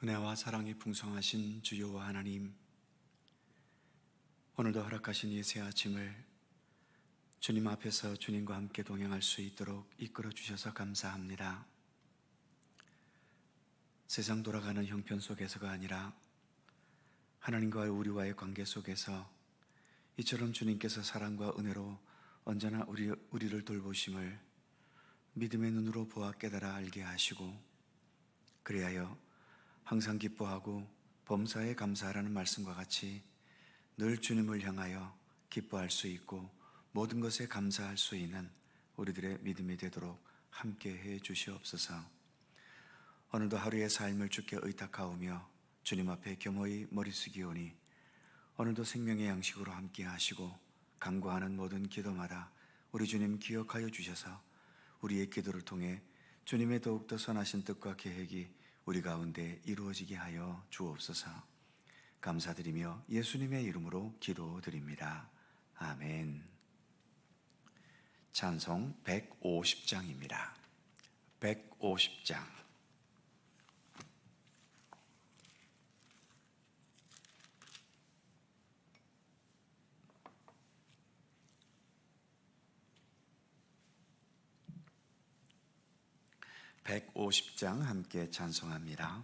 은혜와 사랑이 풍성하신 주여와 하나님, 오늘도 허락하신 이 새 아침을 주님 앞에서 주님과 함께 동행할 수 있도록 이끌어 주셔서 감사합니다. 세상 돌아가는 형편 속에서가 아니라 하나님과 우리와의 관계 속에서 이처럼 주님께서 사랑과 은혜로 언제나 우리를 돌보심을 믿음의 눈으로 보아 깨달아 알게 하시고, 그리하여 항상 기뻐하고 범사에 감사하라는 말씀과 같이 늘 주님을 향하여 기뻐할 수 있고 모든 것에 감사할 수 있는 우리들의 믿음이 되도록 함께해 주시옵소서. 오늘도 하루의 삶을 주께 의탁하오며 주님 앞에 겸허히 머리 숙이오니 오늘도 생명의 양식으로 함께 하시고 간구하는 모든 기도마다 우리 주님 기억하여 주셔서 우리의 기도를 통해 주님의 더욱더 선하신 뜻과 계획이 우리 가운데 이루어지게 하여 주옵소서. 감사드리며 예수님의 이름으로 기도드립니다. 아멘. 찬송 150장입니다. 150장. 함께 찬송합니다.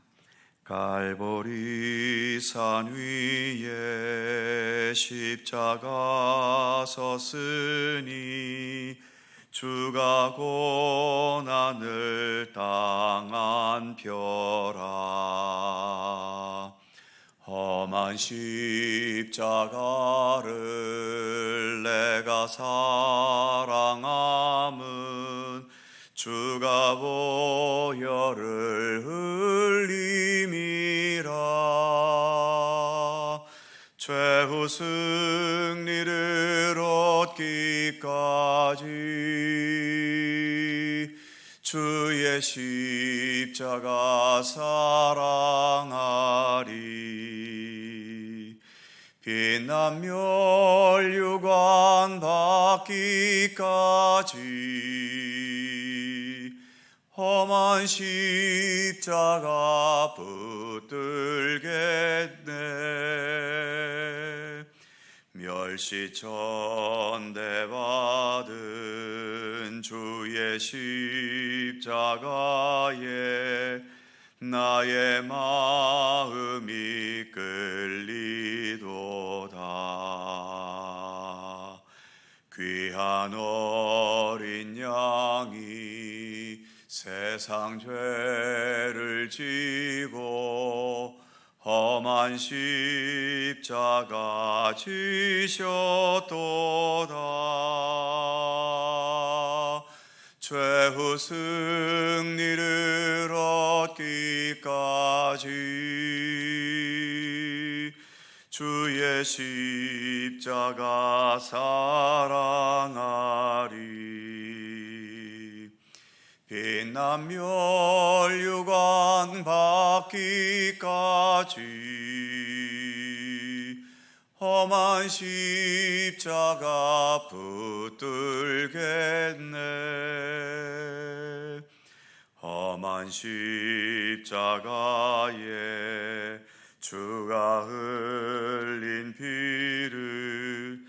갈보리 산 위에 십자가 섰으니 주가 고난을 당한 벼라. 험한 십자가를 내가 사랑함은 주가 보혈을 흘림이라. 최후 승리를 얻기까지 주의 십자가 사랑하리. 빛난 멸류관 받기까지 험한 십자가 붙들겠네. 멸시천대 받은 주의 십자가에 나의 마음이 끌리도다. 귀한 어린 양이 세상 죄를 지고 험한 십자가 지셨도다. 최후 승리를 얻기까지 주의 십자가 사랑하리. 빛난 멸류관 받기까지 험한 십자가 붙들겠네. 험한 십자가에 주가 흘린 피를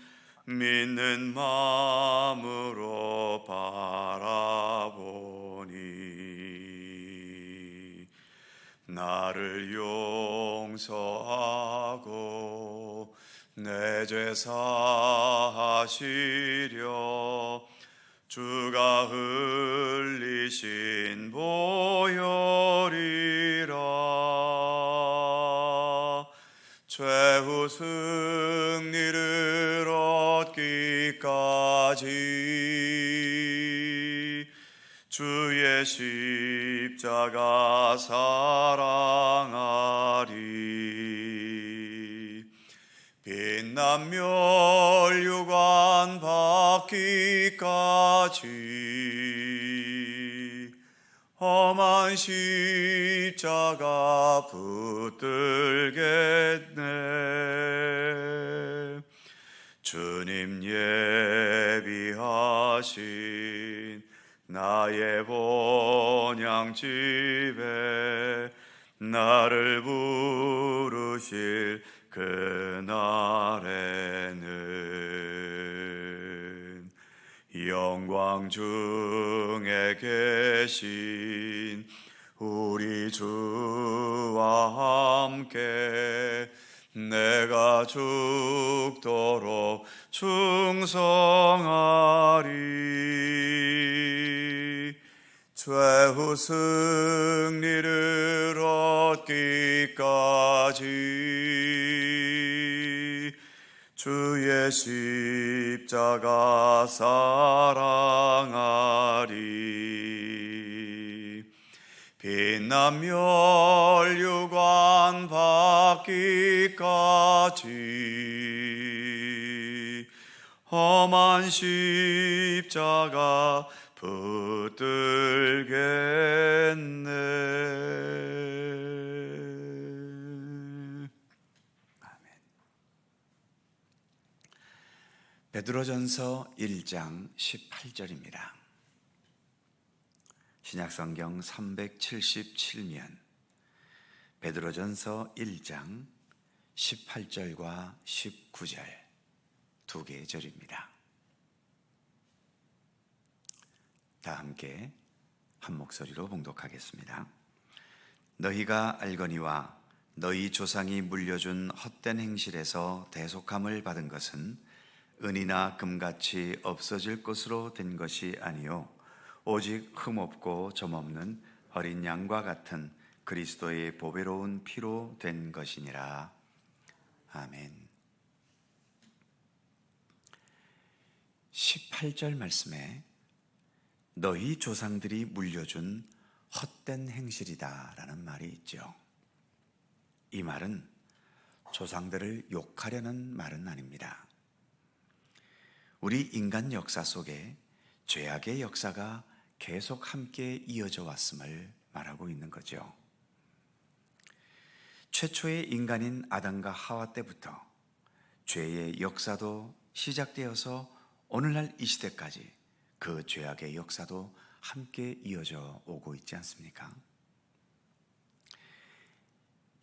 믿는 마음으로 바라보니 나를 용서하고 내 죄 사하시려 주가 흘리신 보혈이라. 최후 승리를 얻기까지 주의 십자가 사랑하리. 빛난 멸류관 받기까지 험한 십자가 붙들겠네. 주님 예비하신 나의 본향집에 나를 부르실 그날에는 영광 중에 계신 우리 주와 함께 내가 죽도록 충성하리. 최후 승리를 얻기까지 주의 십자가 사랑하리. 빛난 멸류관 받기까지 험한 십자가 붙들겠네. 아멘. 베드로전서 1장 18절입니다. 신약성경 377면 베드로전서 1장 18절과 19절 두 개의 절입니다. 다 함께 한 목소리로 봉독하겠습니다. 너희가 알거니와 너희 조상이 물려준 헛된 행실에서 대속함을 받은 것은 은이나 금같이 없어질 것으로 된 것이 아니요 오직 흠없고 점없는 어린 양과 같은 그리스도의 보배로운 피로 된 것이니라. 아멘. 18절 말씀에 너희 조상들이 물려준 헛된 행실이다 라는 말이 있죠. 이 말은 조상들을 욕하려는 말은 아닙니다. 우리 인간 역사 속에 죄악의 역사가 계속 함께 이어져 왔음을 말하고 있는 거죠. 최초의 인간인 아담과 하와 때부터 죄의 역사도 시작되어서 오늘날 이 시대까지 그 죄악의 역사도 함께 이어져 오고 있지 않습니까?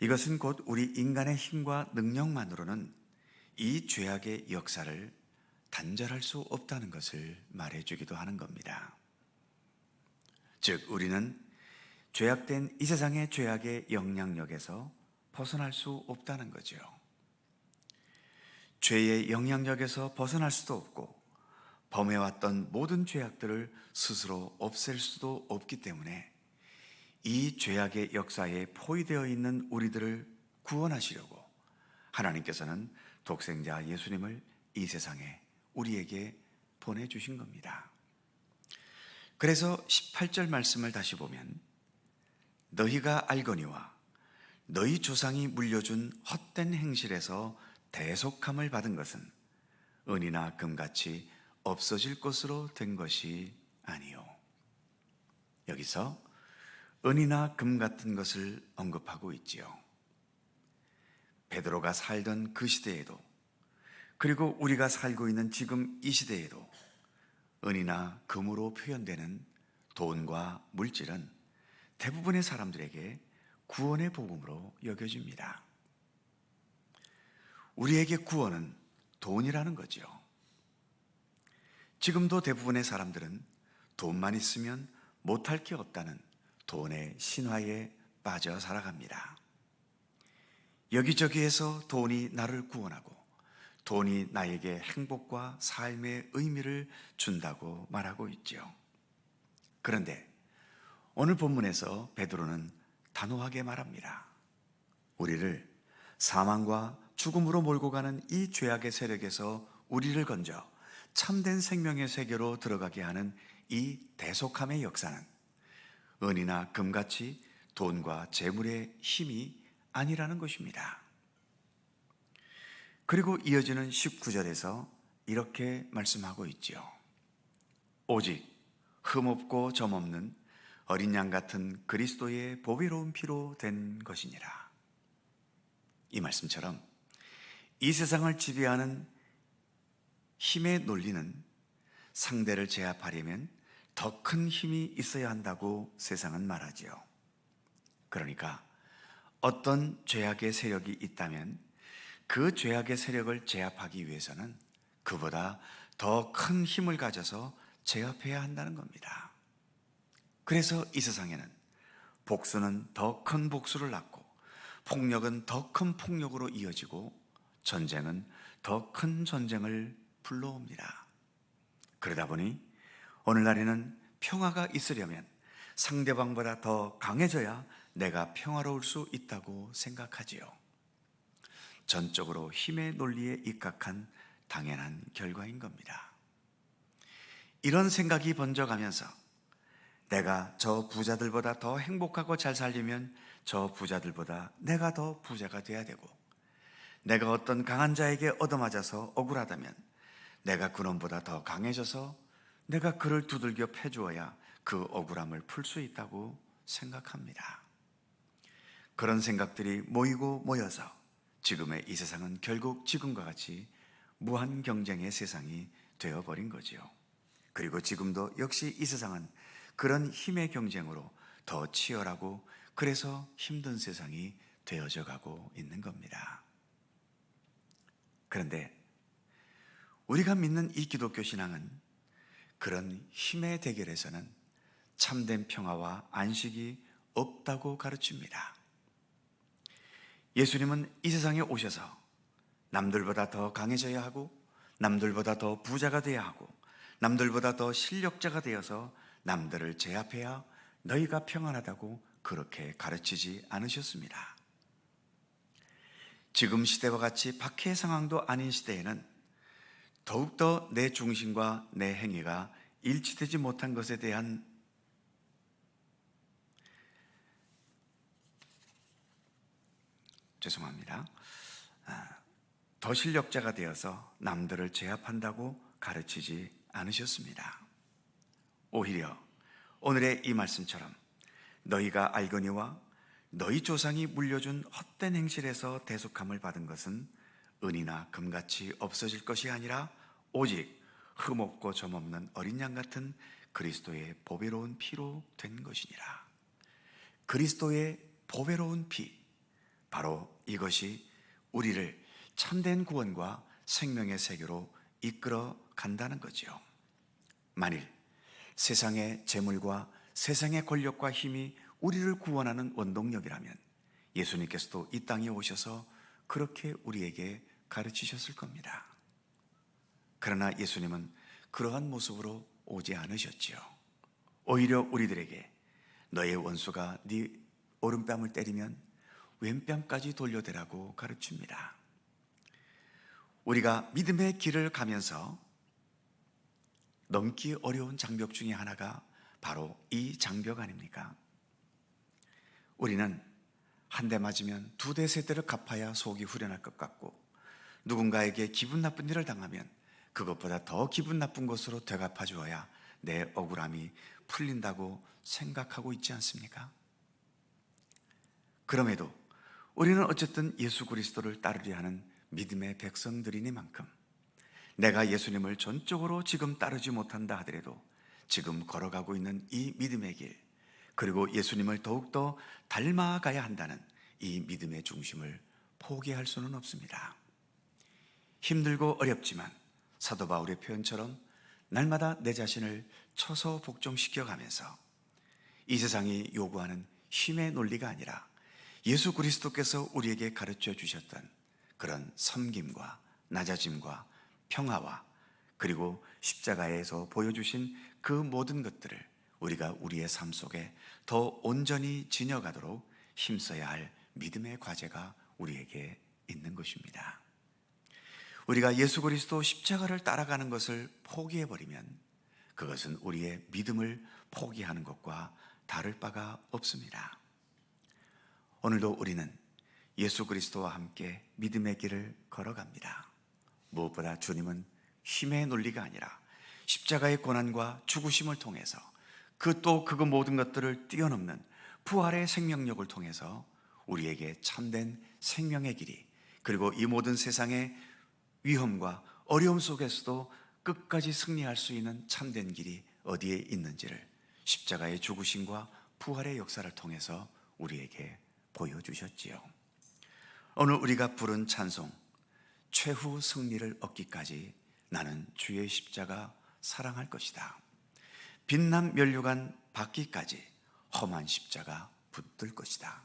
이것은 곧 우리 인간의 힘과 능력만으로는 이 죄악의 역사를 단절할 수 없다는 것을 말해주기도 하는 겁니다. 즉 우리는 죄악된 이 세상의 죄악의 영향력에서 벗어날 수 없다는 거죠. 죄의 영향력에서 벗어날 수도 없고 범해왔던 모든 죄악들을 스스로 없앨 수도 없기 때문에 이 죄악의 역사에 포위되어 있는 우리들을 구원하시려고 하나님께서는 독생자 예수님을 이 세상에 우리에게 보내주신 겁니다. 그래서 18절 말씀을 다시 보면 너희가 알거니와 너희 조상이 물려준 헛된 행실에서 대속함을 받은 것은 은이나 금같이 없어질 것으로 된 것이 아니요. 여기서 은이나 금 같은 것을 언급하고 있지요. 베드로가 살던 그 시대에도 그리고 우리가 살고 있는 지금 이 시대에도 은이나 금으로 표현되는 돈과 물질은 대부분의 사람들에게 구원의 복음으로 여겨집니다. 우리에게 구원은 돈이라는 거죠. 지금도 대부분의 사람들은 돈만 있으면 못할 게 없다는 돈의 신화에 빠져 살아갑니다. 여기저기에서 돈이 나를 구원하고 돈이 나에게 행복과 삶의 의미를 준다고 말하고 있죠. 그런데 오늘 본문에서 베드로는 단호하게 말합니다. 우리를 사망과 죽음으로 몰고 가는 이 죄악의 세력에서 우리를 건져 참된 생명의 세계로 들어가게 하는 이 대속함의 역사는 은이나 금같이 돈과 재물의 힘이 아니라는 것입니다. 그리고 이어지는 19절에서 이렇게 말씀하고 있죠. 오직 흠없고 점없는 어린 양 같은 그리스도의 보배로운 피로 된 것이니라. 이 말씀처럼 이 세상을 지배하는 힘의 논리는 상대를 제압하려면 더 큰 힘이 있어야 한다고 세상은 말하지요. 그러니까 어떤 죄악의 세력이 있다면 그 죄악의 세력을 제압하기 위해서는 그보다 더 큰 힘을 가져서 제압해야 한다는 겁니다. 그래서 이 세상에는 복수는 더 큰 복수를 낳고, 폭력은 더 큰 폭력으로 이어지고, 전쟁은 더 큰 전쟁을 불러옵니다. 그러다 보니 오늘날에는 평화가 있으려면 상대방보다 더 강해져야 내가 평화로울 수 있다고 생각하지요. 전적으로 힘의 논리에 입각한 당연한 결과인 겁니다. 이런 생각이 번져가면서 내가 저 부자들보다 더 행복하고 잘 살려면 저 부자들보다 내가 더 부자가 돼야 되고, 내가 어떤 강한 자에게 얻어맞아서 억울하다면 내가 그놈보다 더 강해져서 내가 그를 두들겨 패주어야 그 억울함을 풀 수 있다고 생각합니다. 그런 생각들이 모이고 모여서 지금의 이 세상은 결국 지금과 같이 무한 경쟁의 세상이 되어버린 거지요. 그리고 지금도 역시 이 세상은 그런 힘의 경쟁으로 더 치열하고, 그래서 힘든 세상이 되어져 가고 있는 겁니다. 그런데 우리가 믿는 이 기독교 신앙은 그런 힘의 대결에서는 참된 평화와 안식이 없다고 가르칩니다. 예수님은 이 세상에 오셔서 남들보다 더 강해져야 하고, 남들보다 더 부자가 되어야 하고, 남들보다 더 실력자가 되어서 남들을 제압해야 너희가 평안하다고 그렇게 가르치지 않으셨습니다. 지금 시대와 같이 박해 상황도 아닌 시대에는 더욱더 내 중심과 내 행위가 일치되지 못한 것에 대한 더 실력자가 되어서 남들을 제압한다고 가르치지 않으셨습니다. 오히려 오늘의 이 말씀처럼 너희가 알거니와 너희 조상이 물려준 헛된 행실에서 대속함을 받은 것은 은이나 금같이 없어질 것이 아니라 오직 흠없고 점없는 어린 양 같은 그리스도의 보배로운 피로 된 것이니라. 그리스도의 보배로운 피, 바로 이것이 우리를 참된 구원과 생명의 세계로 이끌어 간다는 거지요. 만일 세상의 재물과 세상의 권력과 힘이 우리를 구원하는 원동력이라면 예수님께서도 이 땅에 오셔서 그렇게 우리에게 가르치셨을 겁니다. 그러나 예수님은 그러한 모습으로 오지 않으셨지요. 오히려 우리들에게 너의 원수가 네 오른뺨을 때리면 왼뺨까지 돌려대라고 가르칩니다. 우리가 믿음의 길을 가면서 넘기 어려운 장벽 중에 하나가 바로 이 장벽 아닙니까? 우리는 한 대 맞으면 두 대, 세 대를 갚아야 속이 후련할 것 같고, 누군가에게 기분 나쁜 일을 당하면 그것보다 더 기분 나쁜 것으로 되갚아 주어야 내 억울함이 풀린다고 생각하고 있지 않습니까? 그럼에도 우리는 어쨌든 예수 그리스도를 따르려 하는 믿음의 백성들이니만큼 내가 예수님을 전적으로 지금 따르지 못한다 하더라도 지금 걸어가고 있는 이 믿음의 길, 그리고 예수님을 더욱더 닮아가야 한다는 이 믿음의 중심을 포기할 수는 없습니다. 힘들고 어렵지만 사도 바울의 표현처럼 날마다 내 자신을 쳐서 복종시켜 가면서 이 세상이 요구하는 힘의 논리가 아니라 예수 그리스도께서 우리에게 가르쳐 주셨던 그런 섬김과 낮아짐과 평화와, 그리고 십자가에서 보여주신 그 모든 것들을 우리가 우리의 삶 속에 더 온전히 지녀가도록 힘써야 할 믿음의 과제가 우리에게 있는 것입니다. 우리가 예수 그리스도 십자가를 따라가는 것을 포기해버리면 그것은 우리의 믿음을 포기하는 것과 다를 바가 없습니다. 오늘도 우리는 예수 그리스도와 함께 믿음의 길을 걸어갑니다. 무엇보다 주님은 힘의 논리가 아니라 십자가의 고난과 죽으심을 통해서 그 모든 것들을 뛰어넘는 부활의 생명력을 통해서 우리에게 참된 생명의 길이, 그리고 이 모든 세상의 위험과 어려움 속에서도 끝까지 승리할 수 있는 참된 길이 어디에 있는지를 십자가의 죽으심과 부활의 역사를 통해서 우리에게 보여주셨지요. 오늘 우리가 부른 찬송, 최후 승리를 얻기까지 나는 주의 십자가 사랑할 것이다. 빛난 면류관 받기까지 험한 십자가 붙들 것이다.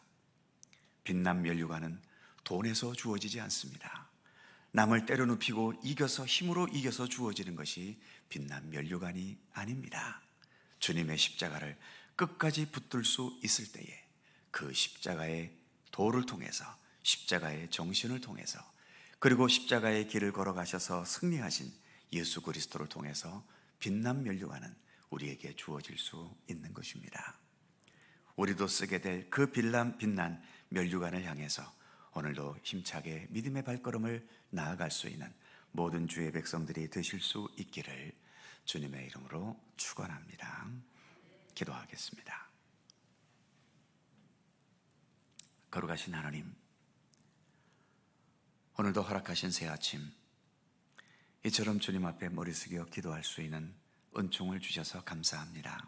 빛난 면류관은 돈에서 주어지지 않습니다. 남을 때려눕히고 힘으로 이겨서 주어지는 것이 빛난 면류관이 아닙니다. 주님의 십자가를 끝까지 붙들 수 있을 때에 그 십자가의 도를 통해서, 십자가의 정신을 통해서, 그리고 십자가의 길을 걸어가셔서 승리하신 예수 그리스도를 통해서 빛난 면류관은 우리에게 주어질 수 있는 것입니다. 우리도 쓰게 될 그 빛난 면류관을 향해서 오늘도 힘차게 믿음의 발걸음을 나아갈 수 있는 모든 주의 백성들이 되실 수 있기를 주님의 이름으로 축원합니다. 기도하겠습니다. 거룩하신 하나님, 오늘도 허락하신 새 아침, 이처럼 주님 앞에 머리 숙여 기도할 수 있는 은총을 주셔서 감사합니다.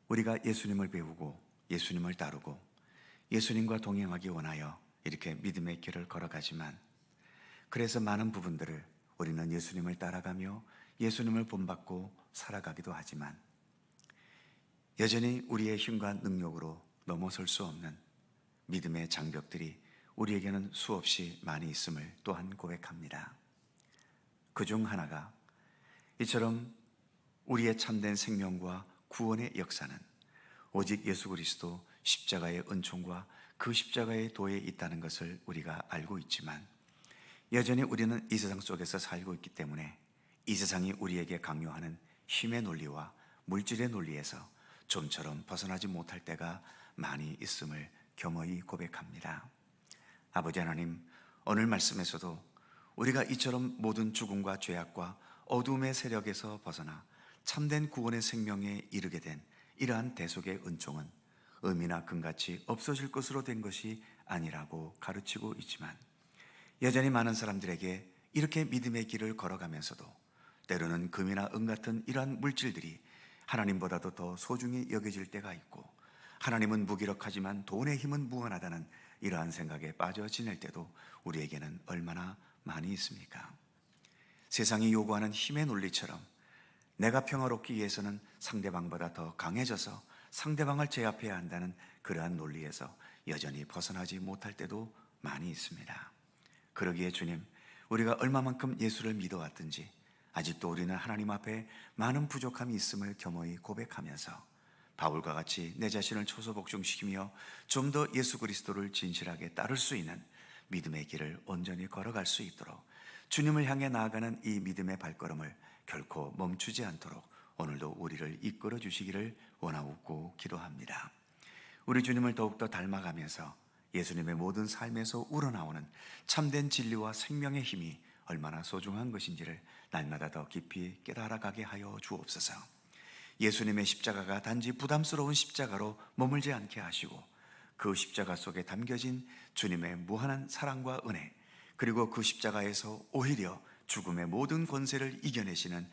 우리가 예수님을 배우고 예수님을 따르고 예수님과 동행하기 원하여 이렇게 믿음의 길을 걸어가지만, 그래서 많은 부분들을 우리는 예수님을 따라가며 예수님을 본받고 살아가기도 하지만 여전히 우리의 힘과 능력으로 넘어설 수 없는 믿음의 장벽들이 우리에게는 수없이 많이 있음을 또한 고백합니다. 그중 하나가 이처럼 우리의 참된 생명과 구원의 역사는 오직 예수 그리스도 십자가의 은총과 그 십자가의 도에 있다는 것을 우리가 알고 있지만, 여전히 우리는 이 세상 속에서 살고 있기 때문에 이 세상이 우리에게 강요하는 힘의 논리와 물질의 논리에서 좀처럼 벗어나지 못할 때가 많이 있음을 겸허히 고백합니다. 아버지 하나님, 오늘 말씀에서도 우리가 이처럼 모든 죽음과 죄악과 어둠의 세력에서 벗어나 참된 구원의 생명에 이르게 된 이러한 대속의 은총은 의미나 금같이 없어질 것으로 된 것이 아니라고 가르치고 있지만, 여전히 많은 사람들에게 이렇게 믿음의 길을 걸어가면서도 때로는 금이나 은 같은 이러한 물질들이 하나님보다도 더 소중히 여겨질 때가 있고, 하나님은 무기력하지만 돈의 힘은 무한하다는 이러한 생각에 빠져 지낼 때도 우리에게는 얼마나 많이 있습니까? 세상이 요구하는 힘의 논리처럼 내가 평화롭기 위해서는 상대방보다 더 강해져서 상대방을 제압해야 한다는 그러한 논리에서 여전히 벗어나지 못할 때도 많이 있습니다. 그러기에 주님, 우리가 얼마만큼 예수를 믿어왔든지 아직도 우리는 하나님 앞에 많은 부족함이 있음을 겸허히 고백하면서 바울과 같이 내 자신을 초소복종시키며 좀 더 예수 그리스도를 진실하게 따를 수 있는 믿음의 길을 온전히 걸어갈 수 있도록 주님을 향해 나아가는 이 믿음의 발걸음을 결코 멈추지 않도록 오늘도 우리를 이끌어 주시기를 원하고 기도합니다. 우리 주님을 더욱더 닮아가면서 예수님의 모든 삶에서 우러나오는 참된 진리와 생명의 힘이 얼마나 소중한 것인지를 날마다 더 깊이 깨달아가게 하여 주옵소서. 예수님의 십자가가 단지 부담스러운 십자가로 머물지 않게 하시고, 그 십자가 속에 담겨진 주님의 무한한 사랑과 은혜, 그리고 그 십자가에서 오히려 죽음의 모든 권세를 이겨내시는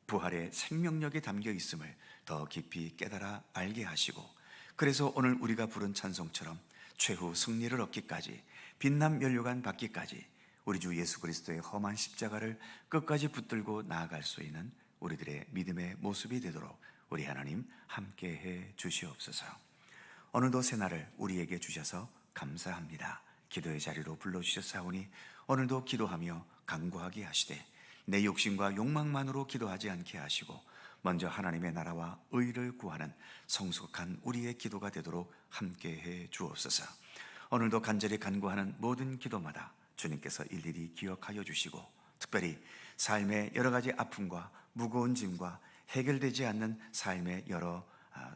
부활의 생명력이 담겨 있음을 더 깊이 깨달아 알게 하시고, 그래서 오늘 우리가 부른 찬송처럼 최후 승리를 얻기까지, 빛난 면류관 받기까지 우리 주 예수 그리스도의 험한 십자가를 끝까지 붙들고 나아갈 수 있는 우리들의 믿음의 모습이 되도록 우리 하나님 함께해 주시옵소서. 오늘도 새날을 우리에게 주셔서 감사합니다. 기도의 자리로 불러주셨사오니 오늘도 기도하며 간구하게 하시되 내 욕심과 욕망만으로 기도하지 않게 하시고 먼저 하나님의 나라와 의를 구하는 성숙한 우리의 기도가 되도록 함께해 주옵소서. 오늘도 간절히 간구하는 모든 기도마다 주님께서 일일이 기억하여 주시고, 특별히 삶의 여러 가지 아픔과 무거운 짐과 해결되지 않는 삶의 여러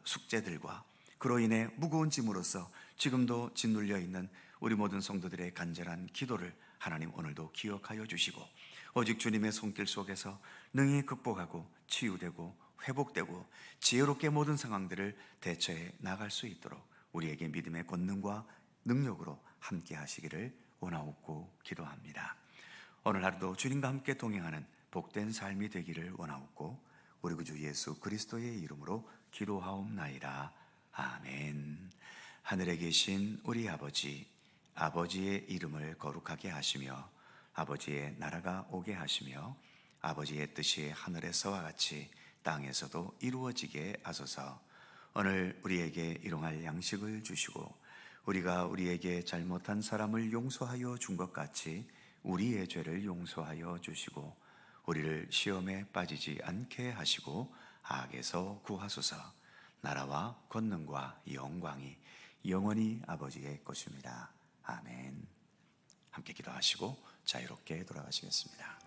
숙제들과 그로 인해 무거운 짐으로써 지금도 짓눌려 있는 우리 모든 성도들의 간절한 기도를 하나님 오늘도 기억하여 주시고, 오직 주님의 손길 속에서 능히 극복하고 치유되고 회복되고 지혜롭게 모든 상황들을 대처해 나갈 수 있도록 우리에게 믿음의 권능과 능력으로 함께 하시기를 원하옵고 기도합니다. 오늘 하루도 주님과 함께 동행하는 복된 삶이 되기를 원하옵고 우리 구주 예수 그리스도의 이름으로 기도하옵나이다. 아멘. 하늘에 계신 우리 아버지, 아버지의 이름을 거룩하게 하시며 아버지의 나라가 오게 하시며 아버지의 뜻이 하늘에서와 같이 땅에서도 이루어지게 하소서. 오늘 우리에게 일용할 양식을 주시고 우리가 우리에게 잘못한 사람을 용서하여 준 것 같이 우리의 죄를 용서하여 주시고 우리를 시험에 빠지지 않게 하시고 악에서 구하소서. 나라와 권능과 영광이 영원히 아버지의 것입니다. 아멘. 함께 기도하시고 자유롭게 돌아가시겠습니다.